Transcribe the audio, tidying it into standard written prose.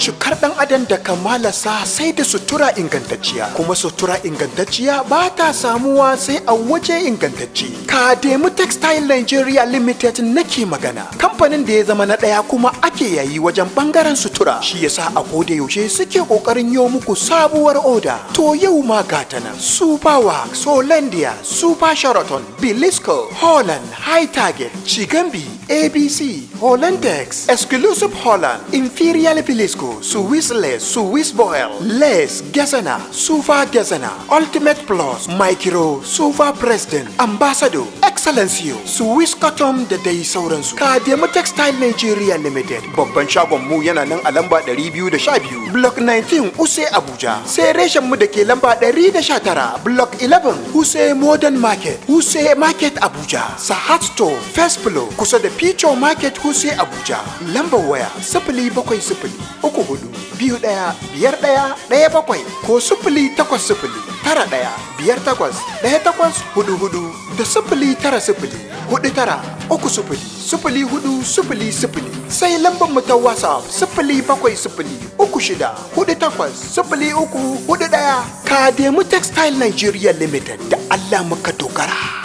cikar dan adam da kamalarsa sai da sutura ingantacciya, kuma sutura ingantacciya ba ta samuwa sai a waje ingantacce. Kademu Textile Nigeria Limited nake magana, kamfanin da ya zama na ɗaya kuma ake yayi wajen bangaren sutura, shi yasa a koda yaushe suke kokarin yi muku sabuwar oda. To yau ma gata nan, Super Wax, Hollandia, Super Sheraton, Bilisco, Holland, High Target, Chigambi, ABC, Hollandex, Exclusive Holland, Imperial Bilisco, Swiss Lace, Swiss Boil, Lace, Gezana, Super Gezana, Ultimate Plus, Micro, Super President, Ambassador, Excellencio, Swiss Cotton da dai sauransu. Kademu Textile Nigeria Limited, babban shagon mu yana nan a lamba 212, Block 19, Use Abuja. Sai reshen mu da ke lamba 119, Block 11, Use Modern Market, Use Market Abuja. Sahat Store, First Floor, kusa da Picho Market Use Abuja. Lambar waya 070 34 21 51 17 ko 080 91 58 1844 da 090 49 30 0400. Sai lambar mu ta WhatsApp 070 36 48 0341. Kademu Textile Nigeria Limited, da Allah muka dogara.